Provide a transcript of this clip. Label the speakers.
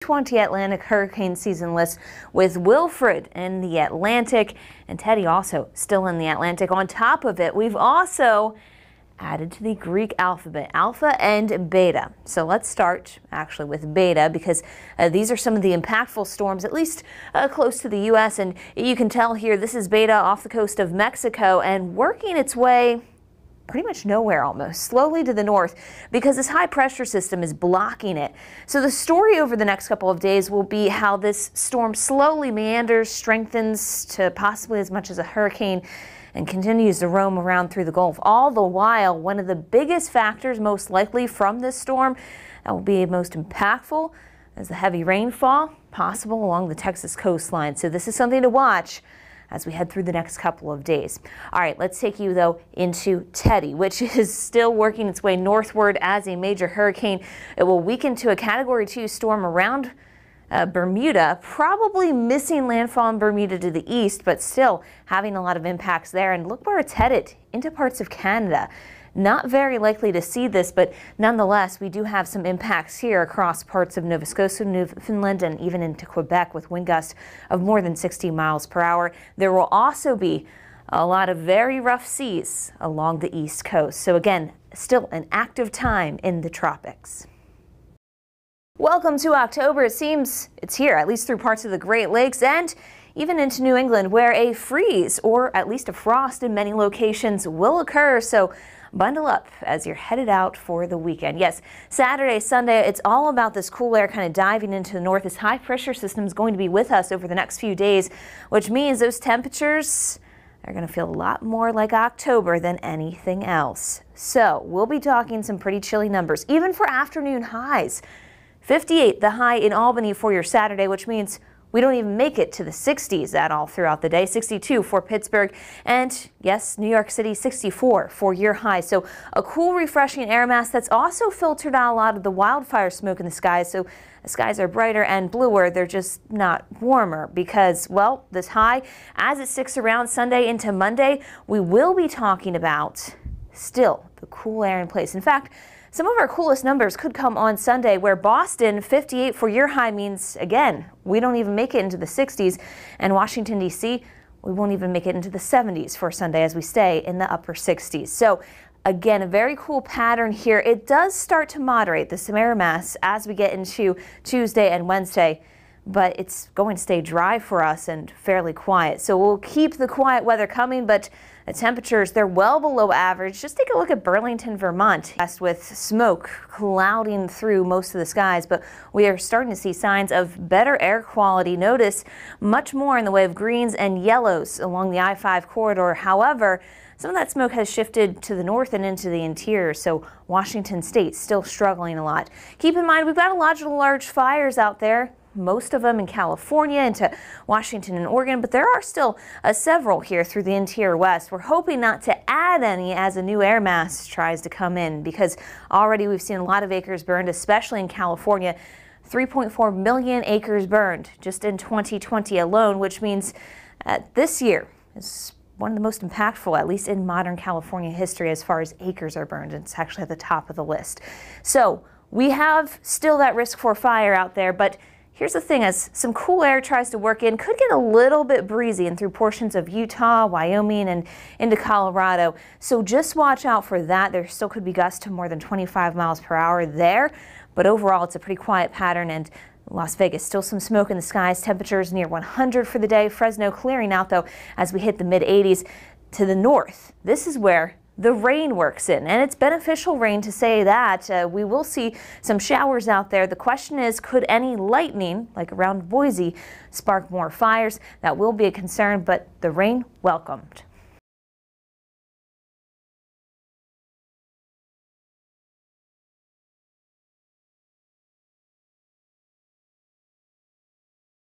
Speaker 1: 20 Atlantic hurricane season list with Wilfred in the Atlantic and Teddy also still in the Atlantic. On top of it, we've also added to the Greek alphabet, Alpha and Beta. So let's start actually with Beta because these are some of the impactful storms, at least close to the U.S. And you can tell here this is Beta off the coast of Mexico and working its way pretty much nowhere almost, slowly to the north because this high pressure system is blocking it. So the story over the next couple of days will be how this storm slowly meanders, strengthens to possibly as much as a hurricane and continues to roam around through the Gulf. All the while, one of the biggest factors most likely from this storm that will be most impactful is the heavy rainfall possible along the Texas coastline. So this is something to watch as we head through the next couple of days. All right, let's take you though into Teddy, which is still working its way northward as a major hurricane. It will weaken to a Category 2 storm around Bermuda, probably missing landfall in Bermuda to the east, but still having a lot of impacts there. And look where it's headed, into parts of Canada. Not very likely to see this, but nonetheless, we do have some impacts here across parts of Nova Scotia, Newfoundland, and even into Quebec with wind gusts of more than 60 miles per hour. There will also be a lot of very rough seas along the east coast. So again, still an active time in the tropics. Welcome to October. It seems it's here, at least through parts of the Great Lakes and even into New England, where a freeze or at least a frost in many locations will occur. So bundle up as you're headed out for the weekend. Yes, Saturday, Sunday, it's all about this cool air kind of diving into the north. This high pressure system is going to be with us over the next few days, which means those temperatures are going to feel a lot more like October than anything else. So we'll be talking some pretty chilly numbers, even for afternoon highs. 58 the high in Albany for your Saturday, which means we don't even make it to the 60s at all throughout the day. 62 for Pittsburgh, and yes, New York City 64 for your high. So a cool, refreshing air mass that's also filtered out a lot of the wildfire smoke in the skies. So the skies are brighter and bluer. They're just not warmer because, well, this high, as it sticks around Sunday into Monday, we will be talking about still the cool air in place. In fact, some of our coolest numbers could come on Sunday, where Boston 58 for your high means, again, we don't even make it into the 60s, and Washington, D.C., we won't even make it into the 70s for Sunday as we stay in the upper 60s. So again, a very cool pattern here. It does start to moderate the air mass as we get into Tuesday and Wednesday, but it's going to stay dry for us and fairly quiet. So we'll keep the quiet weather coming, but the temperatures, they're well below average. Just take a look at Burlington, Vermont, with smoke clouding through most of the skies, but we are starting to see signs of better air quality. Notice much more in the way of greens and yellows along the I-5 corridor. However, some of that smoke has shifted to the north and into the interior, so Washington State still struggling a lot. Keep in mind, we've got a lot of large fires out there, most of them in California into Washington and Oregon, but there are still several here through the interior west. We're hoping not to add any as a new air mass tries to come in, because already we've seen a lot of acres burned, especially in California. 3.4 million acres burned just in 2020 alone, which means this year is one of the most impactful, at least in modern California history, as far as acres are burned. It's actually at the top of the list. So we have still that risk for fire out there, but here's the thing, as some cool air tries to work in, could get a little bit breezy and through portions of Utah, Wyoming, and into Colorado. So just watch out for that. There still could be gusts to more than 25 miles per hour there, but overall it's a pretty quiet pattern. And Las Vegas, still some smoke in the skies, temperatures near 100 for the day. Fresno clearing out though as we hit the mid 80s. To the north, this is where the rain works in, and it's beneficial rain to say that. We will see some showers out there. The question is, could any lightning, like around Boise, spark more fires? That will be a concern, but the rain welcomed.